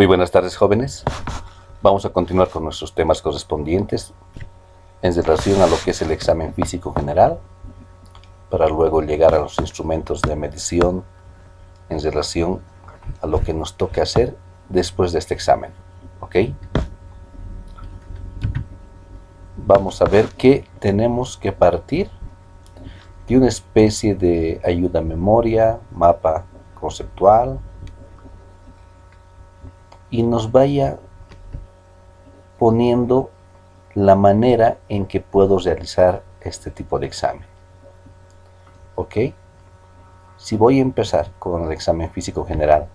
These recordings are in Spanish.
Muy buenas tardes, jóvenes. Vamos a continuar con nuestros temas correspondientes en relación a lo que es el examen físico general, para luego llegar a los instrumentos de medición en relación a lo que nos toca hacer después de este examen. ¿Ok? Vamos a ver que tenemos que partir de una especie de ayuda a memoria, mapa conceptual, y nos vaya poniendo la manera en que puedo realizar este tipo de examen. ¿Ok? Si voy a empezar con el examen físico general,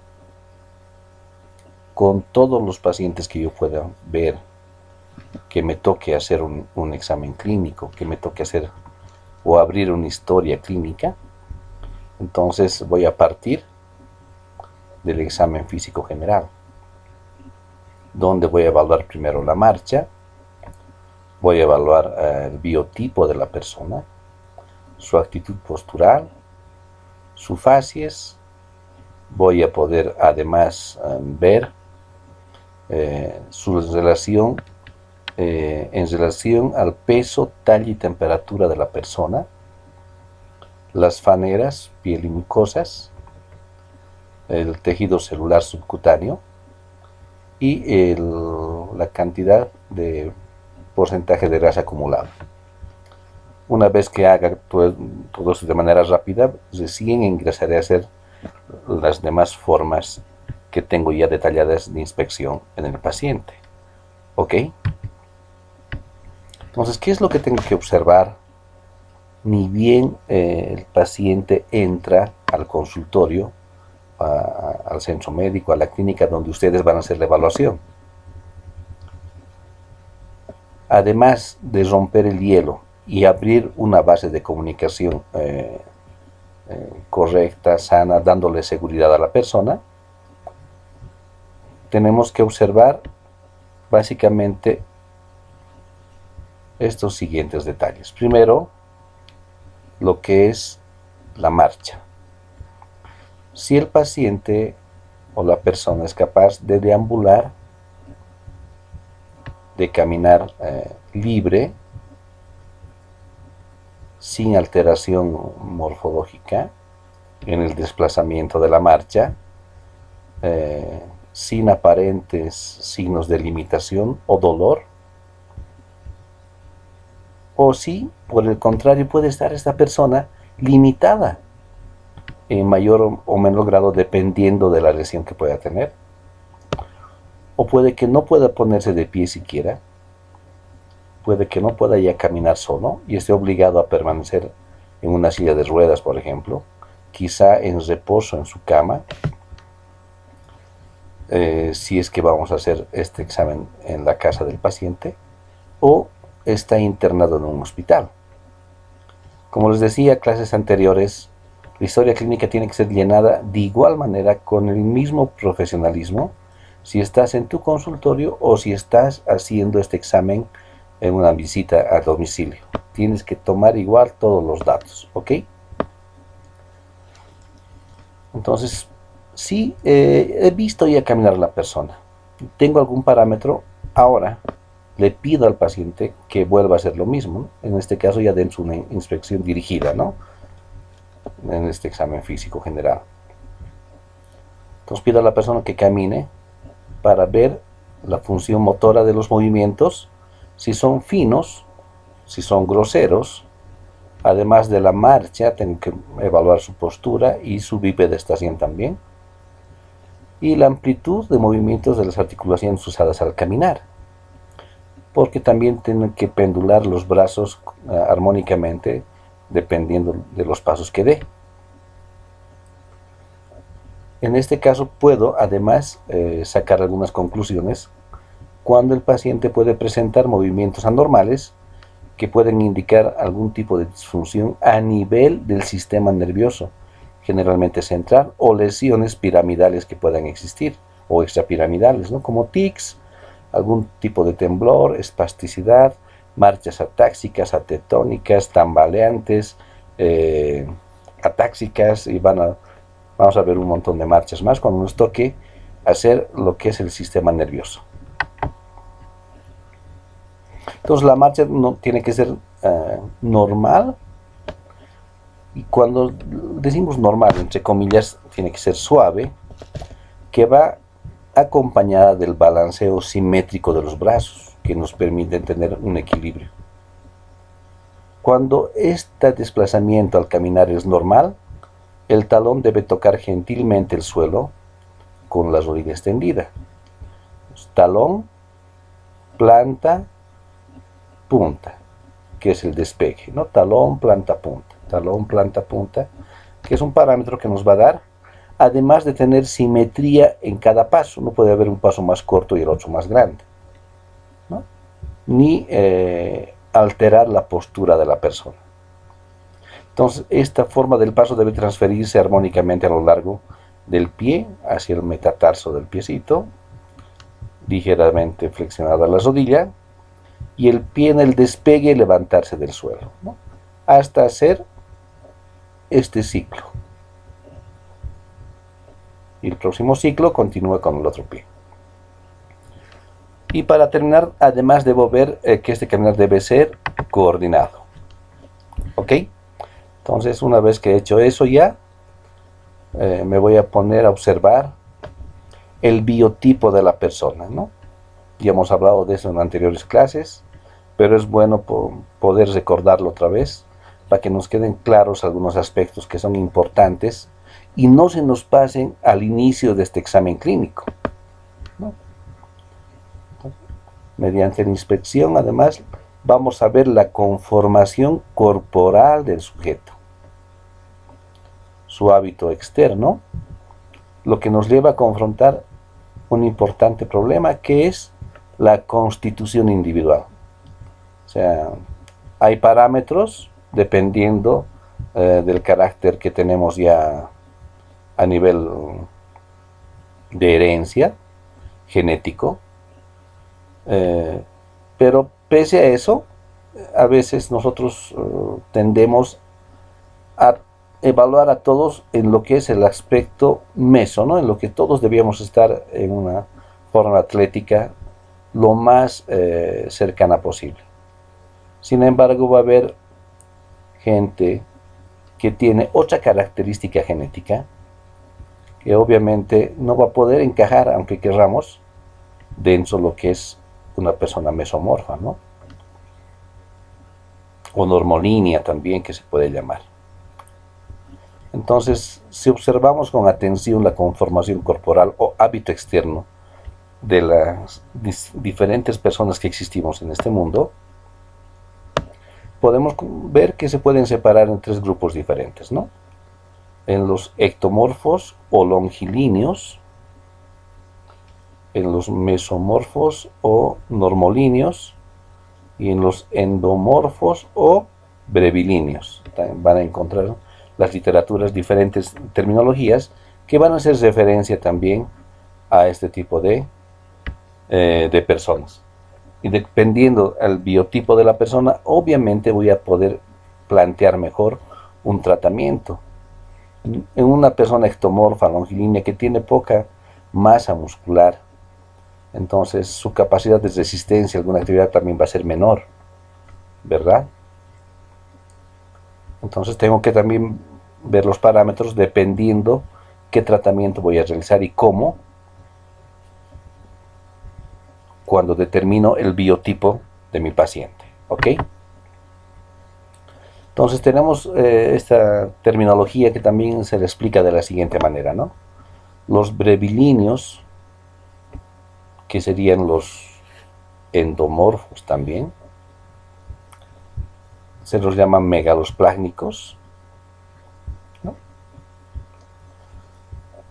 con todos los pacientes que yo pueda ver, que me toque hacer un examen clínico, que me toque hacer o abrir una historia clínica, entonces voy a partir del examen físico general, donde voy a evaluar primero la marcha, voy a evaluar el biotipo de la persona, su actitud postural, su facies. Voy a poder además ver su relación en relación al peso, talla y temperatura de la persona, las faneras, piel y mucosas, el tejido celular subcutáneo y la cantidad de porcentaje de grasa acumulado. Una vez que haga todo eso de manera rápida, recién ingresaré a hacer las demás formas que tengo ya detalladas de inspección en el paciente. ¿Ok? Entonces, ¿qué es lo que tengo que observar? Ni bien el paciente entra al consultorio, al centro médico, a la clínica donde ustedes van a hacer la evaluación. Además de romper el hielo y abrir una base de comunicación correcta, sana, dándole seguridad a la persona, tenemos que observar básicamente estos siguientes detalles. Primero, lo que es la marcha. Si el paciente o la persona es capaz de deambular, de caminar libre, sin alteración morfológica en el desplazamiento de la marcha, sin aparentes signos de limitación o dolor, o si, por el contrario, puede estar esta persona limitada en mayor o menor grado dependiendo de la lesión que pueda tener, o puede que no pueda ponerse de pie siquiera, puede que no pueda ya caminar solo y esté obligado a permanecer en una silla de ruedas, por ejemplo, quizá en reposo en su cama, si es que vamos a hacer este examen en la casa del paciente, o está internado en un hospital. Como les decía, clases anteriores, la historia clínica tiene que ser llenada de igual manera, con el mismo profesionalismo, si estás en tu consultorio o si estás haciendo este examen en una visita a domicilio. Tienes que tomar igual todos los datos, ¿ok? Entonces, si he visto ya caminar a la persona, tengo algún parámetro, ahora le pido al paciente que vuelva a hacer lo mismo, ¿no? En este caso ya dentro de una inspección dirigida, ¿no? En este examen físico general. Entonces pido a la persona que camine para ver la función motora de los movimientos, si son finos, si son groseros. Además de la marcha, tengo que evaluar su postura y su bipedestación también, y la amplitud de movimientos de las articulaciones usadas al caminar, porque también tengo que pendular los brazos armónicamente dependiendo de los pasos que dé. En este caso puedo además sacar algunas conclusiones cuando el paciente puede presentar movimientos anormales que pueden indicar algún tipo de disfunción a nivel del sistema nervioso, generalmente central, o lesiones piramidales que puedan existir, o extrapiramidales, ¿no? Como tics, algún tipo de temblor, espasticidad, marchas atáxicas, atetónicas, tambaleantes, atáxicas, y vamos a ver un montón de marchas más cuando nos toque hacer lo que es el sistema nervioso. Entonces la marcha no, tiene que ser normal, y cuando decimos normal, entre comillas, tiene que ser suave, que va acompañada del balanceo simétrico de los brazos, que nos permiten tener un equilibrio. Cuando este desplazamiento al caminar es normal, el talón debe tocar gentilmente el suelo con la rodilla extendida. Talón, planta, punta, que es el despegue, ¿no? Talón, planta, punta, que es un parámetro que nos va a dar, además de tener simetría en cada paso. No puede haber un paso más corto y el otro más grande, ¿no? Ni alterar la postura de la persona. Entonces, esta forma del paso debe transferirse armónicamente a lo largo del pie hacia el metatarso del piecito, ligeramente flexionada la rodilla, y el pie en el despegue levantarse del suelo, ¿no? Hasta hacer este ciclo. Y el próximo ciclo continúa con el otro pie. Y para terminar, además debo ver que este caminar debe ser coordinado. ¿Ok? Entonces, una vez que he hecho eso ya, me voy a poner a observar el biotipo de la persona, ¿no? Ya hemos hablado de eso en anteriores clases, pero es bueno poder recordarlo otra vez para que nos queden claros algunos aspectos que son importantes y no se nos pasen al inicio de este examen clínico, ¿no? Mediante la inspección, además, vamos a ver la conformación corporal del sujeto, su hábito externo, lo que nos lleva a confrontar un importante problema, que es la constitución individual. O sea, hay parámetros dependiendo del carácter que tenemos ya a nivel de herencia, genético, pero pese a eso, a veces nosotros tendemos a evaluar a todos en lo que es el aspecto meso, ¿no? En lo que todos debíamos estar en una forma atlética lo más cercana posible. Sin embargo, va a haber gente que tiene otra característica genética que obviamente no va a poder encajar, aunque querramos, dentro de lo que es una persona mesomorfa, ¿no? O normolínea también, que se puede llamar. Entonces, si observamos con atención la conformación corporal o hábito externo de las diferentes personas que existimos en este mundo, podemos ver que se pueden separar en tres grupos diferentes, ¿no? En los ectomorfos o longilíneos, en los mesomorfos o normolíneos, y en los endomorfos o brevilíneos. Van a encontrar las literaturas diferentes terminologías que van a hacer referencia también a este tipo de personas. Y dependiendo del biotipo de la persona, obviamente voy a poder plantear mejor un tratamiento. En una persona ectomorfa, longilínea, que tiene poca masa muscular, entonces su capacidad de resistencia a alguna actividad también va a ser menor, ¿verdad? Entonces tengo que también ver los parámetros dependiendo qué tratamiento voy a realizar y cómo, cuando determino el biotipo de mi paciente, ¿ok? Entonces tenemos esta terminología que también se le explica de la siguiente manera, ¿no? Los brevilíneos, que serían los endomorfos también, se los llaman megalosplásnicos, ¿no?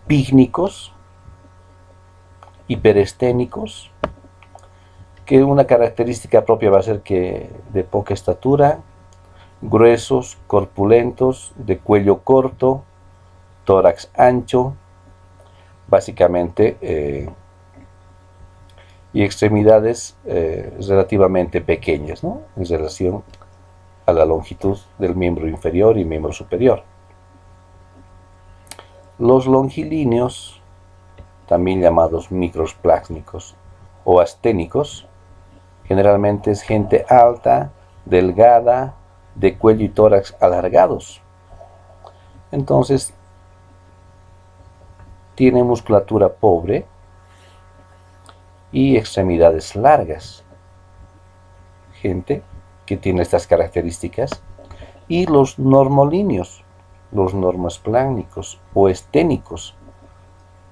Pícnicos, hiperesténicos, que una característica propia va a ser que de poca estatura, gruesos, corpulentos, de cuello corto, tórax ancho, básicamente, y extremidades relativamente pequeñas, ¿no? En relación a la longitud del miembro inferior y miembro superior. Los longilíneos también llamados microsplácnicos o asténicos. Generalmente es gente alta, delgada, de cuello y tórax alargados. Entonces, tiene musculatura pobre y extremidades largas. Gente que tiene estas características. Y los normolíneos, los normosplácnicos o esténicos,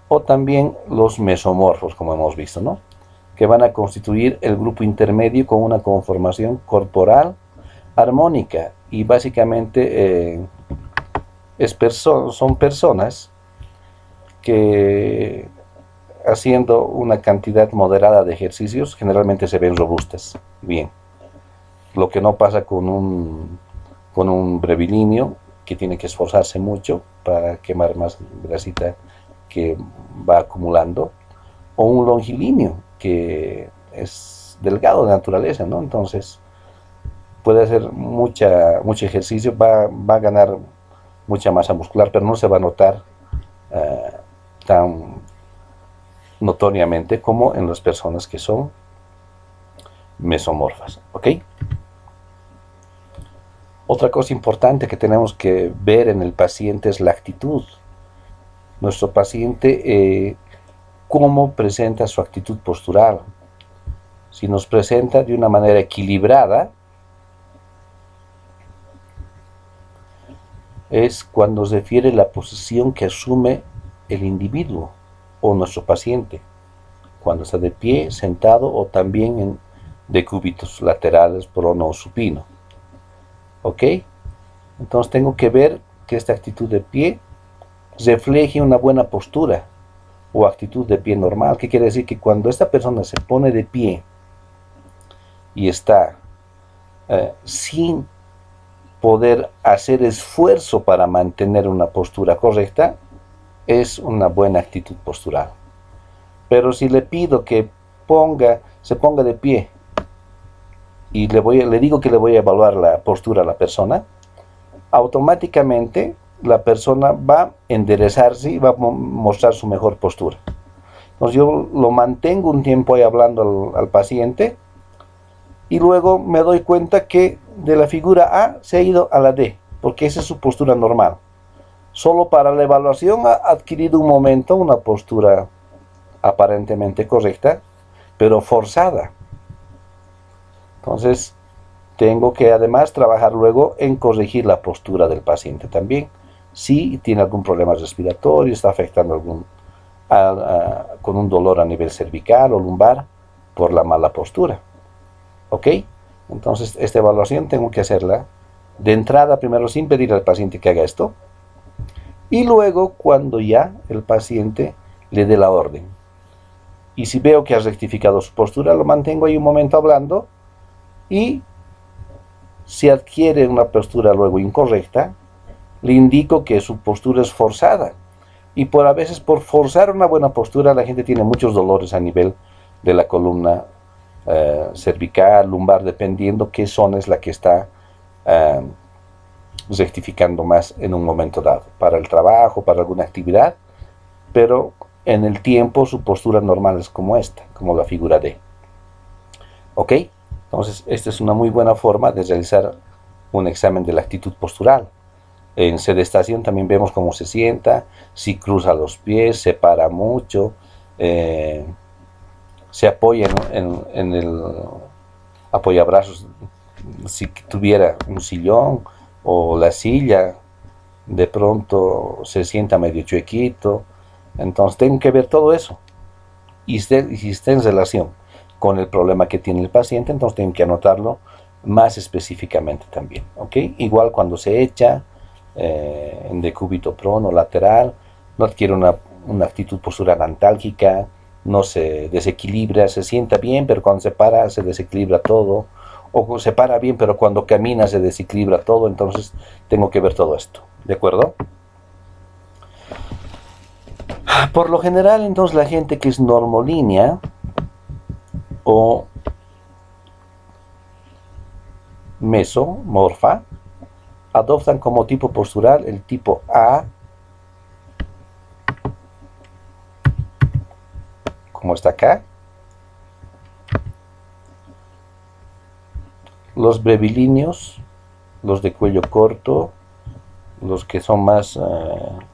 o también los mesomorfos, como hemos visto, ¿no? Que van a constituir el grupo intermedio con una conformación corporal armónica y básicamente son personas que haciendo una cantidad moderada de ejercicios generalmente se ven robustas, bien. Lo que no pasa con un brevilíneo que tiene que esforzarse mucho para quemar más grasita que va acumulando, o un longilíneo que es delgado de naturaleza, ¿no? Entonces puede hacer mucho ejercicio, va a ganar mucha masa muscular, pero no se va a notar tan notoriamente como en las personas que son mesomorfas, ¿ok? Otra cosa importante que tenemos que ver en el paciente es la actitud. Nuestro paciente, cómo presenta su actitud postural. Si nos presenta de una manera equilibrada, es cuando se refiere la posición que asume el individuo o nuestro paciente, cuando está de pie, sentado o también en decúbitos laterales, prono o supino. ¿Ok? Entonces tengo que ver que esta actitud de pie refleje una buena postura o actitud de pie normal. ¿Qué quiere decir? Que cuando esta persona se pone de pie y está sin poder hacer esfuerzo para mantener una postura correcta, es una buena actitud postural. Pero si le pido que se ponga de pie y le digo que le voy a evaluar la postura a la persona, automáticamente la persona va a enderezarse y va a mostrar su mejor postura. Entonces yo lo mantengo un tiempo ahí hablando al paciente y luego me doy cuenta que de la figura A se ha ido a la D, porque esa es su postura normal. Solo para la evaluación ha adquirido un momento una postura aparentemente correcta, pero forzada. Entonces, tengo que además trabajar luego en corregir la postura del paciente también. Si tiene algún problema respiratorio, está afectando con un dolor a nivel cervical o lumbar por la mala postura. ¿Ok? Entonces, esta evaluación tengo que hacerla de entrada primero sin pedir al paciente que haga esto. Y luego cuando ya el paciente le dé la orden. Y si veo que ha rectificado su postura, lo mantengo ahí un momento hablando. Y si adquiere una postura luego incorrecta, le indico que su postura es forzada. Y a veces por forzar una buena postura la gente tiene muchos dolores a nivel de la columna cervical, lumbar, dependiendo qué zona es la que está rectificando más en un momento dado, para el trabajo, para alguna actividad, pero en el tiempo su postura normal es como esta, como la figura D. ¿Ok? Entonces, esta es una muy buena forma de realizar un examen de la actitud postural. En sedestación también vemos cómo se sienta, si cruza los pies, se para mucho, se apoya en el apoyabrazos, si tuviera un sillón o la silla, de pronto se sienta medio chuequito. Entonces tengo que ver todo eso. Y si está en relación con el problema que tiene el paciente, entonces tengo que anotarlo más específicamente también. ¿Ok? Igual cuando se echa en decúbito prono lateral, no adquiere una actitud postural antálgica, no se desequilibra, se sienta bien, pero cuando se para se desequilibra todo, o se para bien, pero cuando camina se desequilibra todo. Entonces tengo que ver todo esto, ¿de acuerdo? Por lo general, entonces, la gente que es normolínea o mesomorfa adoptan como tipo postural el tipo A, como está acá. Los brevilíneos, los de cuello corto, los que son más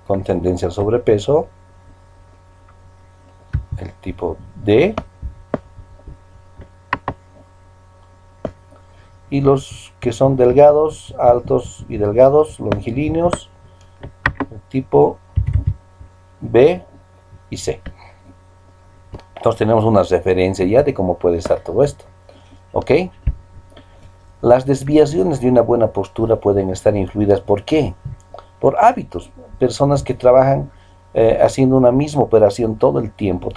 con tendencia al sobrepeso, el tipo D, y los que son delgados, altos y delgados, longilíneos, el tipo B y C. Entonces tenemos una referencia ya de cómo puede estar todo esto. ¿Ok? Las desviaciones de una buena postura pueden estar influidas ¿por qué? Por hábitos. Personas que trabajan haciendo una misma operación todo el tiempo.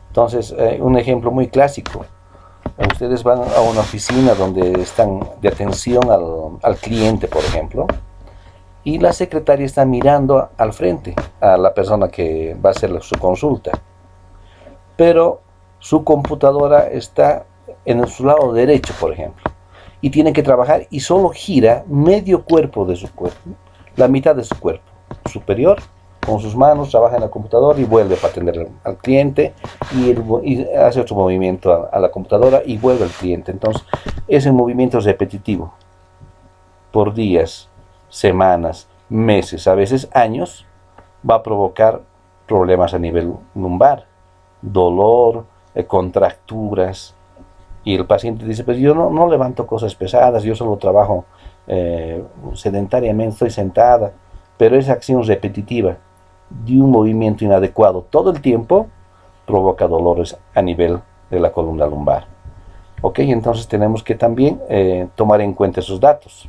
Entonces, un ejemplo muy clásico. Ustedes van a una oficina donde están de atención al cliente, por ejemplo, y la secretaria está mirando al frente a la persona que va a hacer su consulta. Pero su computadora está en su lado derecho, por ejemplo, y tiene que trabajar y solo gira medio cuerpo de su cuerpo, la mitad de su cuerpo superior, con sus manos trabaja en la computadora y vuelve para atender al cliente y hace otro movimiento a la computadora y vuelve al cliente. Entonces, ese movimiento es repetitivo por días, semanas, meses, a veces años, va a provocar problemas a nivel lumbar, dolor, contracturas. Y el paciente dice, pues yo no levanto cosas pesadas, yo solo trabajo sedentariamente, estoy sentada, pero esa acción repetitiva de un movimiento inadecuado todo el tiempo provoca dolores a nivel de la columna lumbar. Ok, entonces tenemos que también tomar en cuenta esos datos.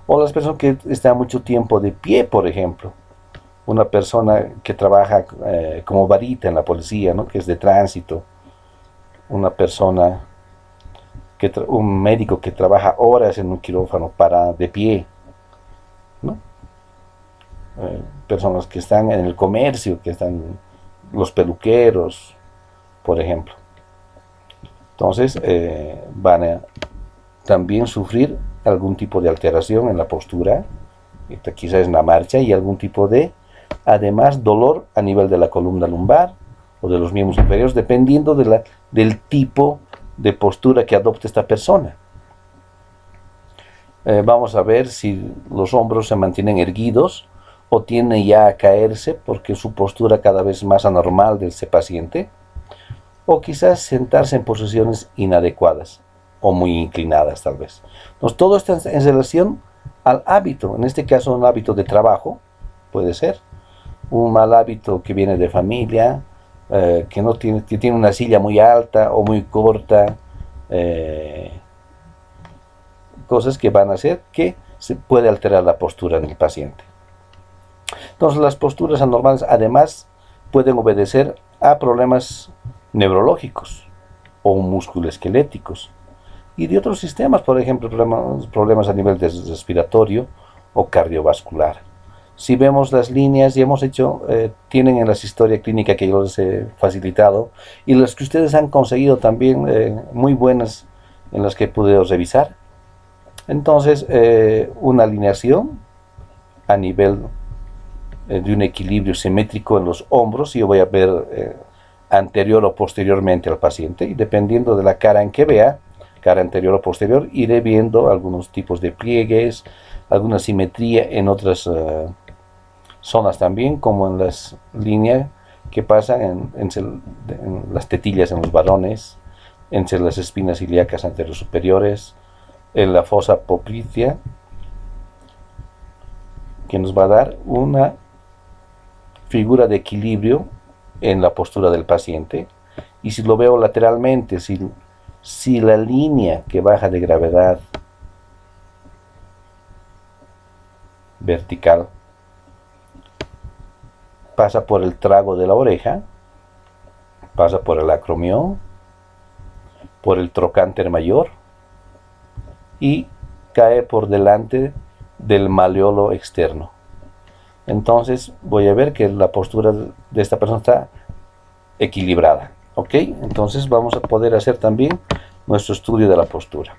O las personas que están mucho tiempo de pie, por ejemplo. Una persona que trabaja como varita en la policía, ¿no? Que es de tránsito. Una persona, un médico que trabaja horas en un quirófano de pie, ¿no? Personas que están en el comercio, que están los peluqueros, por ejemplo. Entonces van a también sufrir algún tipo de alteración en la postura, quizás en la marcha, y algún tipo de, además, dolor a nivel de la columna lumbar o de los miembros inferiores, dependiendo del tipo de postura que adopte esta persona. Vamos a ver si los hombros se mantienen erguidos o tienden ya a caerse porque su postura cada vez más anormal de ese paciente, o quizás sentarse en posiciones inadecuadas o muy inclinadas tal vez. Entonces todo esto en relación al hábito, en este caso un hábito de trabajo, puede ser, un mal hábito que viene de familia, que tiene una silla muy alta o muy corta, cosas que van a hacer que se puede alterar la postura en el paciente. Entonces las posturas anormales además pueden obedecer a problemas neurológicos o musculoesqueléticos y de otros sistemas, por ejemplo problemas a nivel respiratorio o cardiovascular. Si vemos las líneas, y hemos hecho, tienen en las historias clínicas que yo les he facilitado y las que ustedes han conseguido también muy buenas en las que he podido revisar. Entonces una alineación a nivel de un equilibrio simétrico en los hombros, y yo voy a ver anterior o posteriormente al paciente, y dependiendo de la cara en que vea, cara anterior o posterior, iré viendo algunos tipos de pliegues, alguna simetría en otras zonas también, como en las líneas que pasan en las tetillas en los varones, entre las espinas ilíacas anteriores superiores, en la fosa poplitea, que nos va a dar una figura de equilibrio en la postura del paciente. Y si lo veo lateralmente, si la línea que baja de gravedad vertical pasa por el trago de la oreja, pasa por el acromión, por el trocánter mayor y cae por delante del maleolo externo. Entonces voy a ver que la postura de esta persona está equilibrada. ¿Ok? Entonces vamos a poder hacer también nuestro estudio de la postura.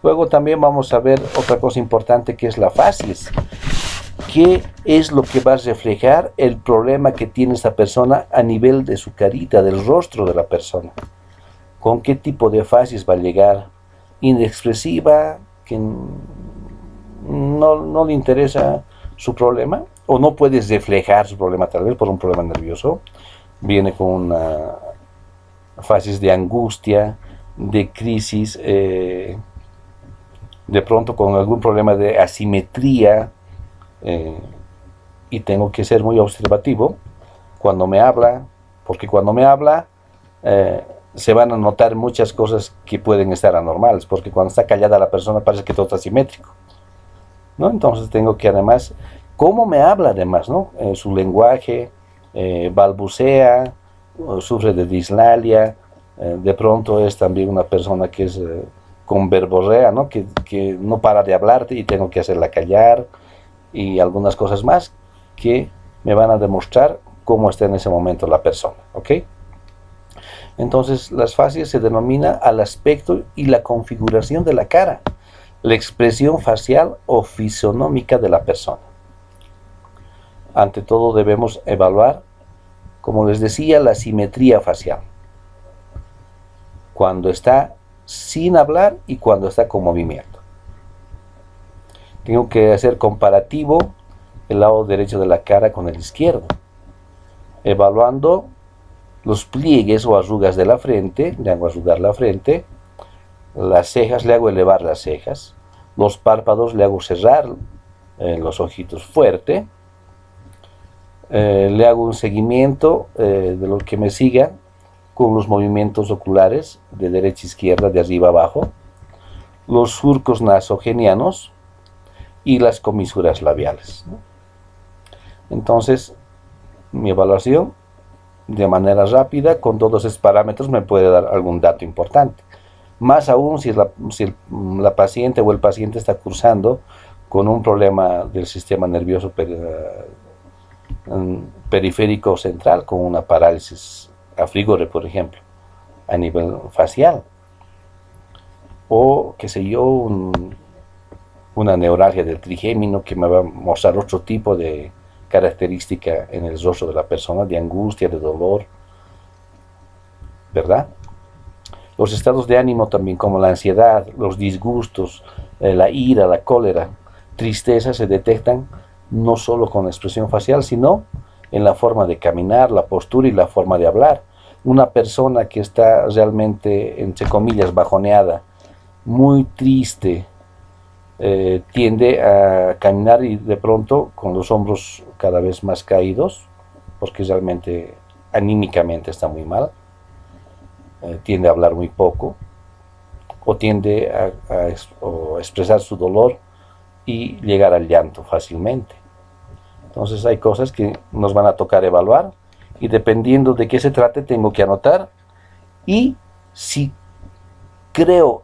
Luego también vamos a ver otra cosa importante, que es la fascies. qué es lo que va a reflejar el problema que tiene esta persona a nivel de su carita, del rostro de la persona. Con qué tipo de fases va a llegar, inexpresiva, que no le interesa su problema, o no puedes reflejar su problema, tal vez por un problema nervioso, viene con una fases de angustia, de crisis, de pronto con algún problema de asimetría, y tengo que ser muy observativo cuando me habla, porque cuando me habla se van a notar muchas cosas que pueden estar anormales, porque cuando está callada la persona parece que todo está simétrico, ¿no? Entonces tengo que además, cómo me habla además, ¿no? Su lenguaje, balbucea, sufre de dislalia, de pronto es también una persona que es con verborrea, ¿no? Que no para de hablarte y tengo que hacerla callar, y algunas cosas más que me van a demostrar cómo está en ese momento la persona, ¿ok? Entonces las fases se denomina al aspecto y la configuración de la cara, la expresión facial o fisionómica de la persona. Ante todo debemos evaluar, como les decía, la simetría facial, cuando está sin hablar y cuando está con movimiento. Tengo que hacer comparativo el lado derecho de la cara con el izquierdo, evaluando los pliegues o arrugas de la frente, le hago arrugar la frente, las cejas, le hago elevar las cejas, los párpados le hago cerrar los ojitos fuerte, le hago un seguimiento de lo que me siga con los movimientos oculares de derecha a izquierda, de arriba a abajo, los surcos nasogenianos y las comisuras labiales, ¿no? Entonces, mi evaluación de manera rápida con todos esos parámetros me puede dar algún dato importante. Más aún si la paciente o el paciente está cursando con un problema del sistema nervioso periférico central, con una parálisis a frigore, por ejemplo, a nivel facial, o qué sé yo, una neuralgia del trigémino que me va a mostrar otro tipo de característica en el rostro de la persona, de angustia, de dolor, ¿verdad? Los estados de ánimo también, como la ansiedad, los disgustos, la ira, la cólera, tristeza, se detectan no solo con la expresión facial, sino en la forma de caminar, la postura y la forma de hablar. Una persona que está realmente, entre comillas, bajoneada, muy triste, tiende a caminar y de pronto con los hombros cada vez más caídos, porque realmente anímicamente está muy mal, tiende a hablar muy poco, o tiende a expresar su dolor y llegar al llanto fácilmente. Entonces hay cosas que nos van a tocar evaluar, y dependiendo de qué se trate tengo que anotar, y si creo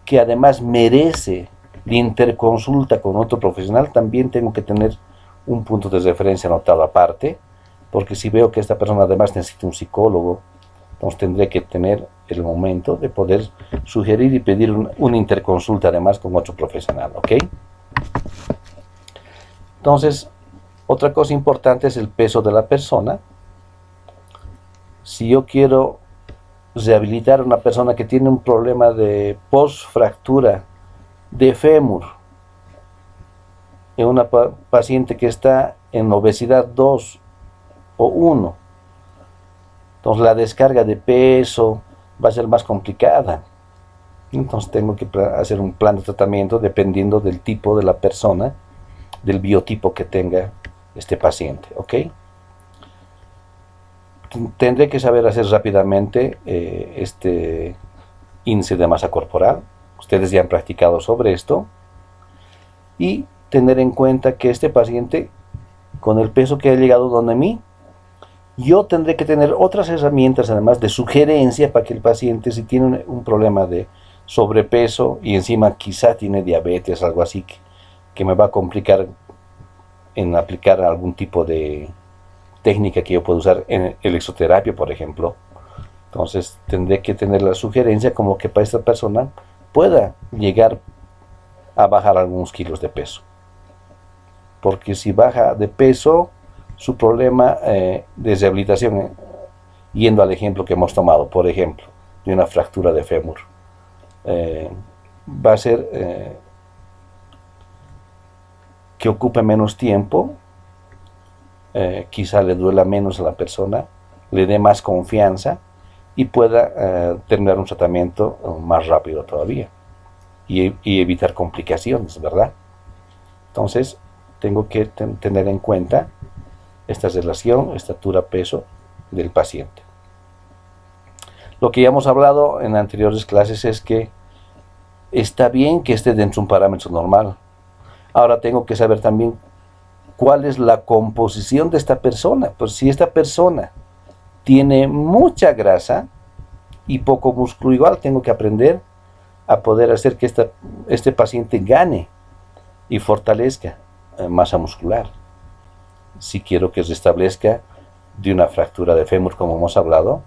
que además merece de interconsulta con otro profesional, también tengo que tener un punto de referencia anotado aparte, porque si veo que esta persona además necesita un psicólogo, entonces tendré que tener el momento de poder sugerir y pedir una interconsulta además con otro profesional, ¿ok? Entonces, otra cosa importante es el peso de la persona. Si yo quiero rehabilitar a una persona que tiene un problema de post-fractura de fémur, en una paciente que está en obesidad 2 o 1, entonces la descarga de peso va a ser más complicada. Entonces tengo que hacer un plan de tratamiento dependiendo del tipo de la persona, del biotipo que tenga este paciente, ¿ok? Tendré que saber hacer rápidamente este índice de masa corporal. Ustedes ya han practicado sobre esto, y tener en cuenta que este paciente, con el peso que ha llegado donde mí, yo tendré que tener otras herramientas además de sugerencia para que el paciente, si tiene un problema de sobrepeso y encima quizá tiene diabetes, algo así que me va a complicar en aplicar algún tipo de técnica que yo puedo usar en el exoterapia, por ejemplo. Entonces tendré que tener la sugerencia como que para esta persona pueda llegar a bajar algunos kilos de peso. porque si baja de peso, su problema de rehabilitación, yendo al ejemplo que hemos tomado, por ejemplo, de una fractura de fémur, va a ser que ocupe menos tiempo, quizá le duela menos a la persona, le dé más confianza y pueda terminar un tratamiento más rápido todavía y evitar complicaciones, ¿verdad? Entonces, tengo que tener en cuenta esta relación estatura-peso del paciente. Lo que ya hemos hablado en anteriores clases es que está bien que esté dentro de un parámetro normal. Ahora tengo que saber también cuál es la composición de esta persona. Pues si esta persona tiene mucha grasa y poco músculo, igual tengo que aprender a poder hacer que este paciente gane y fortalezca masa muscular. Si quiero que se establezca de una fractura de fémur, como hemos hablado,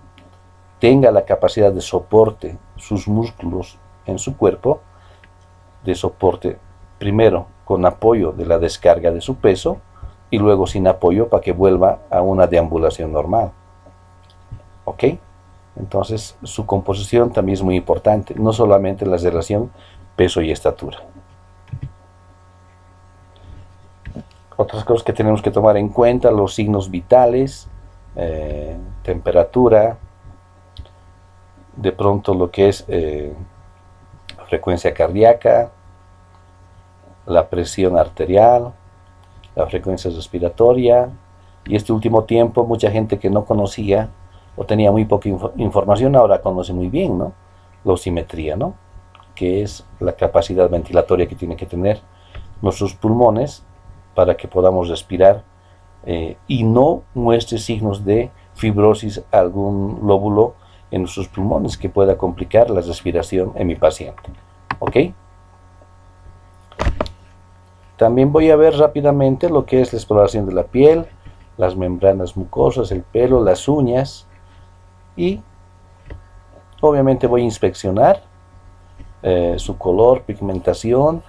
tenga la capacidad de soporte sus músculos en su cuerpo, de soporte primero con apoyo de la descarga de su peso y luego sin apoyo para que vuelva a una deambulación normal. ¿Ok? Entonces su composición también es muy importante, no solamente la relación peso y estatura. Otras cosas que tenemos que tomar en cuenta, los signos vitales, temperatura, de pronto lo que es frecuencia cardíaca, la presión arterial, la frecuencia respiratoria, y este último tiempo mucha gente que no conocía o tenía muy poca información ahora conoce muy bien, ¿no? La osimetría, ¿no? Que es la capacidad ventilatoria que tienen que tener nuestros pulmones para que podamos respirar y no muestre signos de fibrosis algún lóbulo en nuestros pulmones que pueda complicar la respiración en mi paciente. ¿Ok? También voy a ver rápidamente lo que es la exploración de la piel, las membranas mucosas, el pelo, las uñas, y obviamente voy a inspeccionar su color, pigmentación.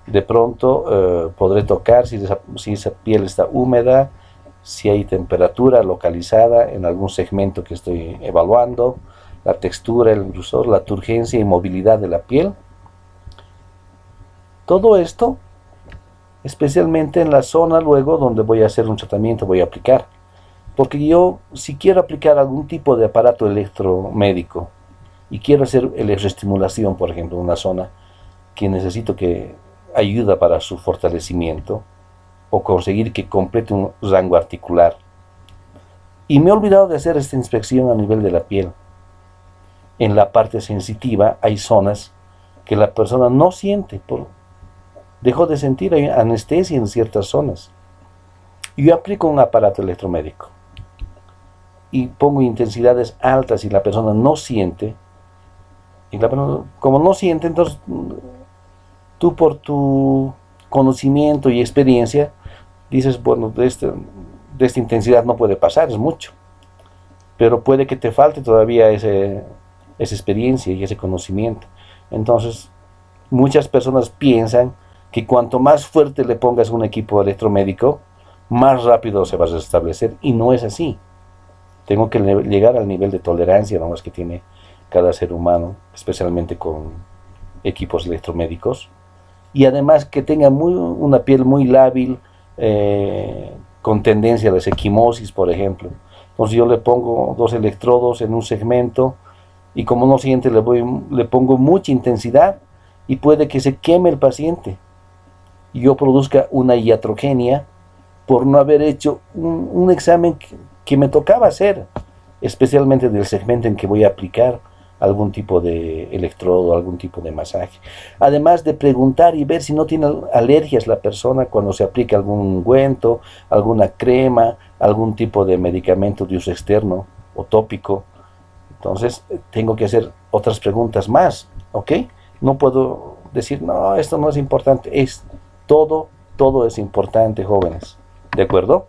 De pronto podré tocar si esa piel está húmeda, si hay temperatura localizada en algún segmento que estoy evaluando, la textura, el grosor, la turgencia y movilidad de la piel. Todo esto, especialmente en la zona luego donde voy a hacer un tratamiento, voy a aplicar. Porque yo, si quiero aplicar algún tipo de aparato electromédico y quiero hacer electroestimulación, por ejemplo, en una zona que necesito que ayuda para su fortalecimiento o conseguir que complete un rango articular, y me he olvidado de hacer esta inspección a nivel de la piel, en la parte sensitiva hay zonas que la persona no siente, dejó de sentir anestesia en ciertas zonas. Yo aplico un aparato electromédico y pongo intensidades altas y la persona no siente, y la persona, como no siente, entonces tú por tu conocimiento y experiencia dices, bueno, de esta intensidad no puede pasar, es mucho, pero puede que te falte todavía esa experiencia y ese conocimiento. Entonces muchas personas piensan que cuanto más fuerte le pongas un equipo electromédico, más rápido se va a restablecer, y no es así. Tengo que llegar al nivel de tolerancia nomás que tiene cada ser humano, especialmente con equipos electromédicos, y además que tenga una piel muy lábil, con tendencia a la equimosis, por ejemplo. Entonces yo le pongo 2 electrodos en un segmento y como no siente le pongo mucha intensidad y puede que se queme el paciente y yo produzca una iatrogenia por no haber hecho un examen que me tocaba hacer, especialmente del segmento en que voy a aplicar algún tipo de electrodo, algún tipo de masaje. Además de preguntar y ver si no tiene alergias la persona cuando se aplica algún ungüento, alguna crema, algún tipo de medicamento de uso externo o tópico. Entonces tengo que hacer otras preguntas más, ¿ok? No puedo decir, no, esto no es importante. Todo es importante, jóvenes. ¿De acuerdo?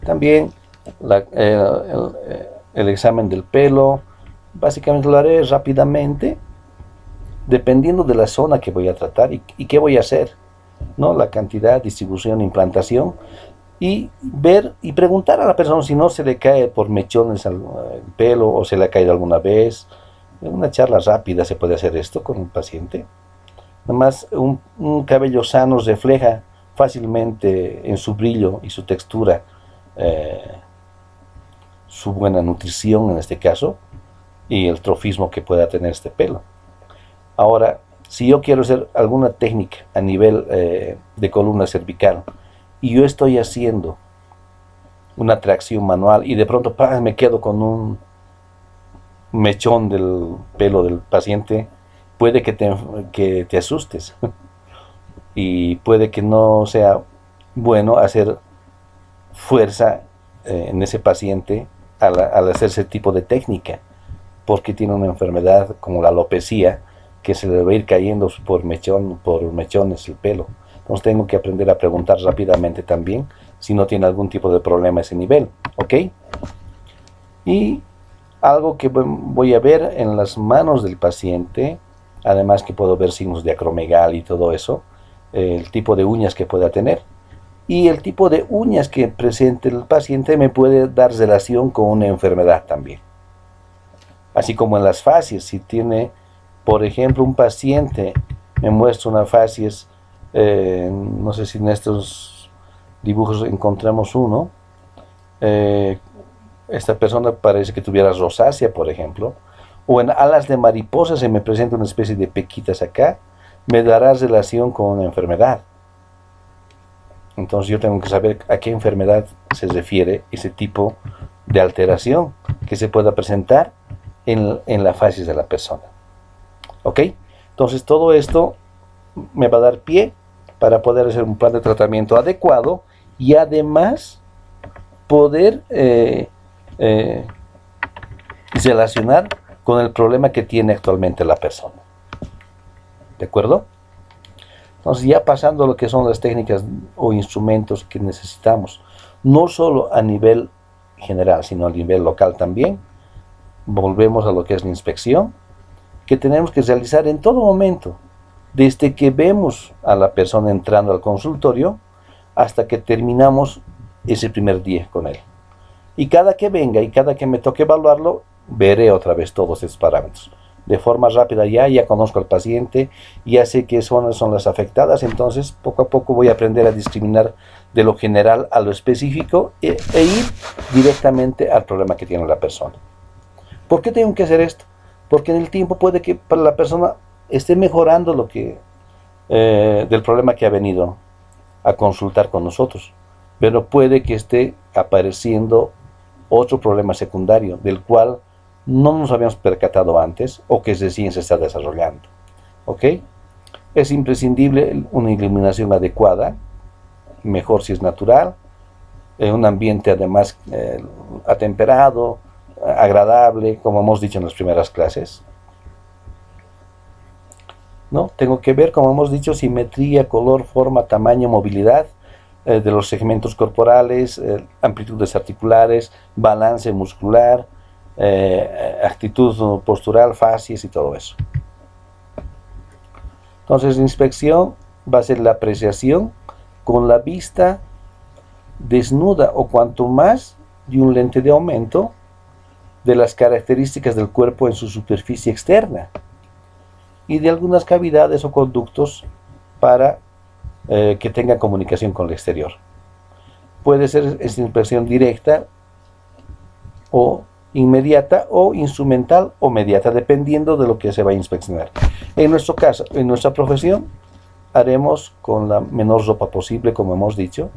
También el examen del pelo, básicamente lo haré rápidamente, dependiendo de la zona que voy a tratar y qué voy a hacer. ¿no? La cantidad, distribución, implantación, y ver y preguntar a la persona si no se le cae por mechones el pelo o se le ha caído alguna vez. En una charla rápida se puede hacer esto con un paciente. Además, un cabello sano refleja fácilmente en su brillo y su textura su buena nutrición en este caso y el trofismo que pueda tener este pelo. Ahora, si yo quiero hacer alguna técnica a nivel de columna cervical y yo estoy haciendo una tracción manual y de pronto me quedo con un mechón del pelo del paciente, puede que te asustes y puede que no sea bueno hacer fuerza en ese paciente al hacer ese tipo de técnica, porque tiene una enfermedad como la alopecia que se le va a ir cayendo por mechones el pelo. Entonces tengo que aprender a preguntar rápidamente también si no tiene algún tipo de problema a ese nivel, ¿ok? Y algo que voy a ver en las manos del paciente, además que puedo ver signos de acromegalia y todo eso, el tipo de uñas que pueda tener. Y el tipo de uñas que presente el paciente me puede dar relación con una enfermedad también. Así como en las facies, si tiene, por ejemplo, un paciente me muestra una facies, no sé si en estos dibujos encontramos uno, esta persona parece que tuviera rosácea, por ejemplo, o en alas de mariposa se me presenta una especie de pequitas acá, me dará relación con una enfermedad. Entonces yo tengo que saber a qué enfermedad se refiere ese tipo de alteración que se pueda presentar en la facies de la persona. ¿Ok? Entonces todo esto me va a dar pie para poder hacer un plan de tratamiento adecuado y además poder relacionar con el problema que tiene actualmente la persona. ¿De acuerdo? Entonces, ya pasando a lo que son las técnicas o instrumentos que necesitamos, no solo a nivel general, sino a nivel local también, volvemos a lo que es la inspección, que tenemos que realizar en todo momento, desde que vemos a la persona entrando al consultorio hasta que terminamos ese primer día con él. Y cada que venga y cada que me toque evaluarlo, veré otra vez todos estos parámetros. De forma rápida ya conozco al paciente, ya sé qué zonas son las afectadas, entonces poco a poco voy a aprender a discriminar de lo general a lo específico e ir directamente al problema que tiene la persona. ¿Por qué tengo que hacer esto? Porque en el tiempo puede que para la persona esté mejorando lo que del problema que ha venido a consultar con nosotros, pero puede que esté apareciendo otro problema secundario del cual no nos habíamos percatado antes o que recién se está desarrollando. ¿Ok? Es imprescindible una iluminación adecuada, mejor si es natural, en un ambiente además atemperado, agradable, como hemos dicho en las primeras clases. ¿No? Tengo que ver, como hemos dicho, simetría, color, forma, tamaño, movilidad de los segmentos corporales, amplitudes articulares, balance muscular, actitud postural, facies y todo eso. Entonces la inspección va a ser la apreciación con la vista desnuda o cuanto más de un lente de aumento de las características del cuerpo en su superficie externa y de algunas cavidades o conductos para que tenga comunicación con el exterior. Puede ser esta inspección directa o inmediata o instrumental o mediata, dependiendo de lo que se va a inspeccionar. En nuestro caso, en nuestra profesión, haremos con la menor ropa posible, como hemos dicho,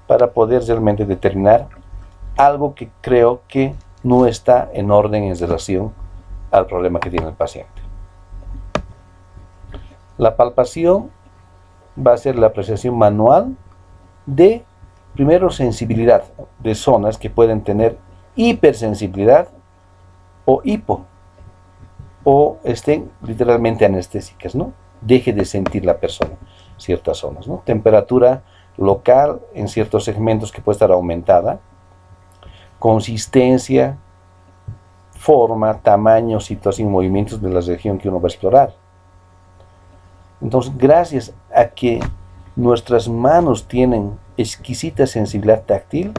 para poder realmente determinar algo que creo que no está en orden en relación al problema que tiene el paciente. La palpación va a ser la apreciación manual de, primero, sensibilidad de zonas que pueden tener hipersensibilidad o hipo, o estén literalmente anestésicas, ¿no? Deje de sentir la persona ciertas zonas, ¿no? Temperatura local en ciertos segmentos que puede estar aumentada, consistencia, forma, tamaño, situación, movimientos de la región que uno va a explorar. Entonces, gracias a que nuestras manos tienen exquisita sensibilidad táctil,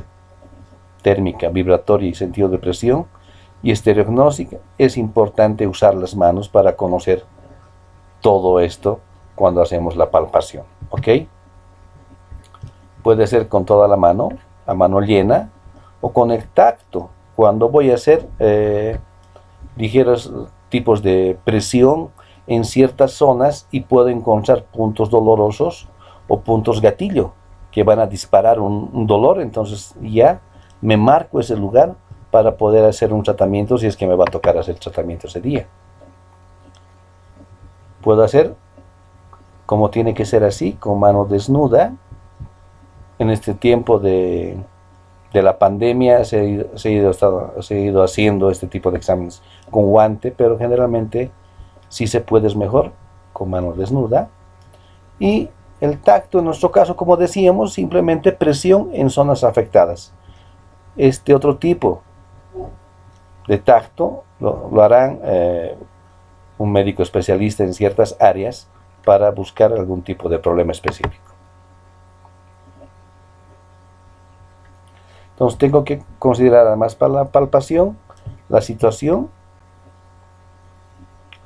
térmica, vibratoria y sentido de presión, y estereognóstica, es importante usar las manos para conocer todo esto cuando hacemos la palpación, ¿ok? Puede ser con toda la mano, a mano llena, o con el tacto, cuando voy a hacer ligeros tipos de presión en ciertas zonas y puedo encontrar puntos dolorosos o puntos gatillo que van a disparar un dolor, entonces ya me marco ese lugar para poder hacer un tratamiento si es que me va a tocar hacer tratamiento ese día. Puedo hacer como tiene que ser así, con mano desnuda. En este tiempo de la pandemia se ha ido haciendo este tipo de exámenes con guante, pero generalmente si se puede es mejor con mano desnuda. Y el tacto, en nuestro caso, como decíamos, simplemente presión en zonas afectadas. Este otro tipo de tacto lo harán un médico especialista en ciertas áreas para buscar algún tipo de problema específico. Entonces tengo que considerar además para la palpación la situación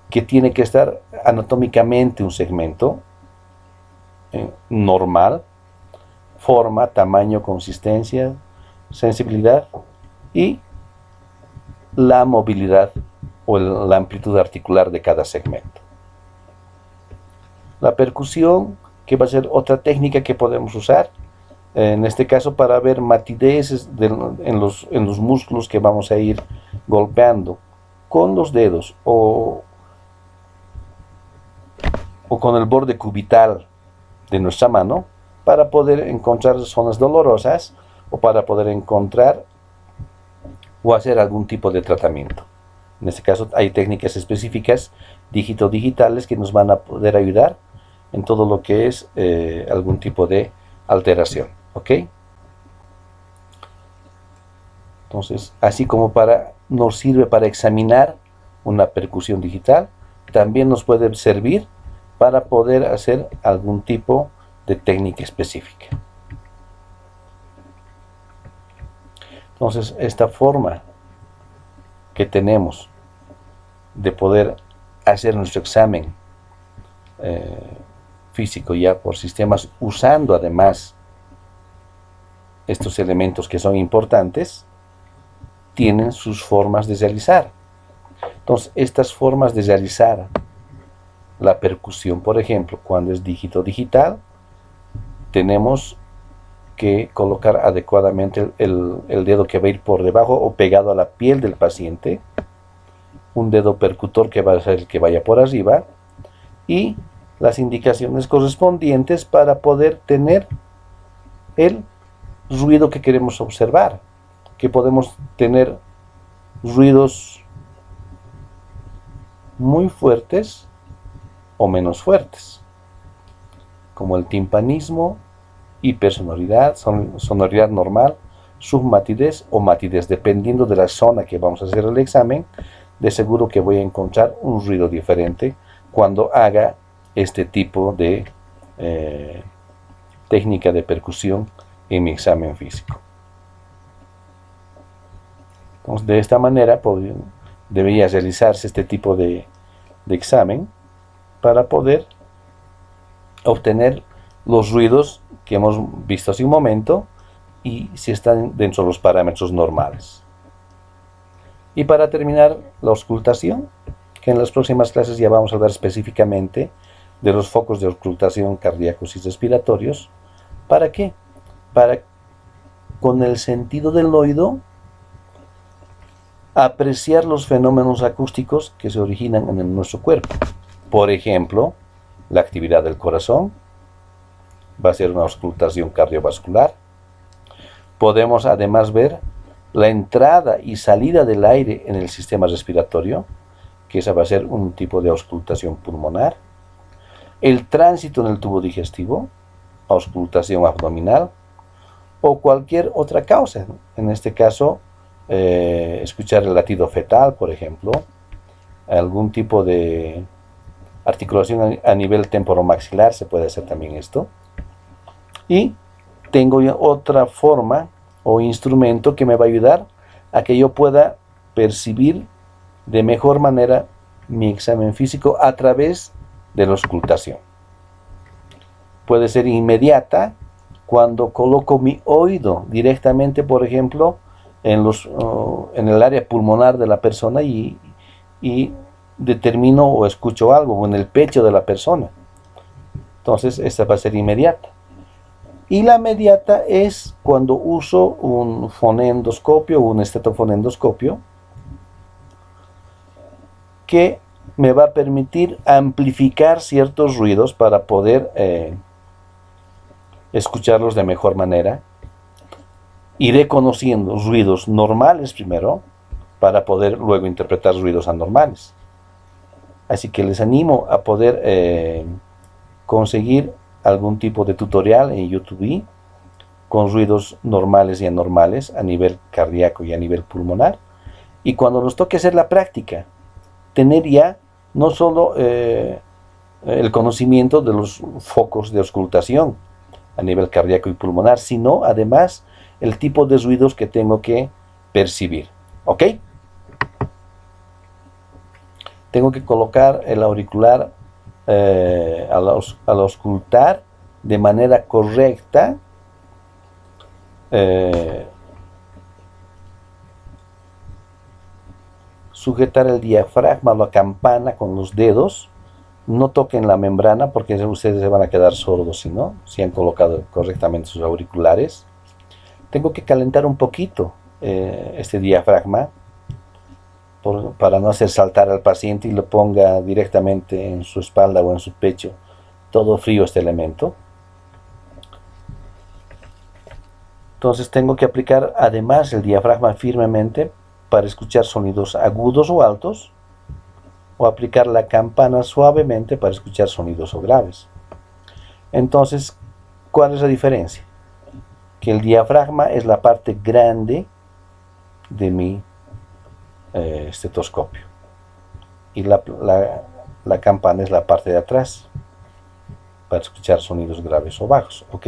que tiene que estar anatómicamente un segmento normal, forma, tamaño, consistencia, sensibilidad y la movilidad o la amplitud articular de cada segmento. La percusión, que va a ser otra técnica que podemos usar, en este caso para ver matideces en los músculos que vamos a ir golpeando con los dedos o con el borde cubital de nuestra mano para poder encontrar zonas dolorosas o para poder encontrar o hacer algún tipo de tratamiento. En este caso hay técnicas específicas digitales que nos van a poder ayudar en todo lo que es algún tipo de alteración, ¿ok? Entonces, así como nos sirve para examinar una percusión digital, también nos puede servir para poder hacer algún tipo de técnica específica. Entonces, esta forma que tenemos de poder hacer nuestro examen físico ya por sistemas, usando además estos elementos que son importantes, tienen sus formas de realizar. Entonces, estas formas de realizar la percusión, por ejemplo, cuando es dígito digital, tenemos que colocar adecuadamente el dedo que va a ir por debajo o pegado a la piel del paciente, un dedo percutor que va a ser el que vaya por arriba, y las indicaciones correspondientes para poder tener el ruido que queremos observar, que podemos tener ruidos muy fuertes o menos fuertes, como el timpanismo, hipersonoridad, sonoridad normal, submatidez o matidez, dependiendo de la zona que vamos a hacer el examen. De seguro que voy a encontrar un ruido diferente cuando haga este tipo de técnica de percusión en mi examen físico. Entonces, de esta manera debería realizarse este tipo de examen para poder obtener los ruidos que hemos visto hace un momento y si están dentro de los parámetros normales. Y para terminar, la auscultación, que en las próximas clases ya vamos a hablar específicamente de los focos de auscultación cardíacos y respiratorios. ¿Para qué? Para, con el sentido del oído, apreciar los fenómenos acústicos que se originan en nuestro cuerpo. Por ejemplo, la actividad del corazón va a ser una auscultación cardiovascular. Podemos además ver la entrada y salida del aire en el sistema respiratorio, que esa va a ser un tipo de auscultación pulmonar. El tránsito en el tubo digestivo, auscultación abdominal, o cualquier otra causa. En este caso, escuchar el latido fetal, por ejemplo, algún tipo de articulación a nivel temporomaxilar, se puede hacer también esto. Y tengo ya otra forma o instrumento que me va a ayudar a que yo pueda percibir de mejor manera mi examen físico a través de la auscultación. Puede ser inmediata cuando coloco mi oído directamente, por ejemplo, en el área pulmonar de la persona y determino o escucho algo, o en el pecho de la persona. Entonces, esta va a ser inmediata. Y la mediata es cuando uso un fonendoscopio o un estetofonendoscopio que me va a permitir amplificar ciertos ruidos para poder escucharlos de mejor manera. Iré conociendo ruidos normales primero para poder luego interpretar ruidos anormales. Así que les animo a poder conseguir algún tipo de tutorial en YouTube con ruidos normales y anormales a nivel cardíaco y a nivel pulmonar. Y cuando nos toque hacer la práctica, tener ya no solo el conocimiento de los focos de auscultación a nivel cardíaco y pulmonar, sino además el tipo de ruidos que tengo que percibir. ¿Ok? Tengo que colocar el auricular al auscultar de manera correcta, sujetar el diafragma o la campana con los dedos. No toquen la membrana porque ustedes se van a quedar sordos si han colocado correctamente sus auriculares. Tengo que calentar un poquito este diafragma para no hacer saltar al paciente y lo ponga directamente en su espalda o en su pecho, todo frío este elemento. Entonces tengo que aplicar además el diafragma firmemente para escuchar sonidos agudos o altos, o aplicar la campana suavemente para escuchar sonidos o graves. Entonces, ¿cuál es la diferencia? Que el diafragma es la parte grande de mi estetoscopio y la campana es la parte de atrás para escuchar sonidos graves o bajos. ¿Ok?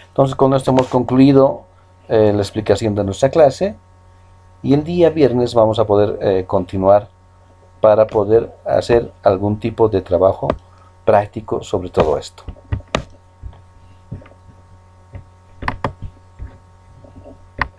Entonces, con esto hemos concluido la explicación de nuestra clase, y el día viernes vamos a poder continuar para poder hacer algún tipo de trabajo práctico sobre todo esto.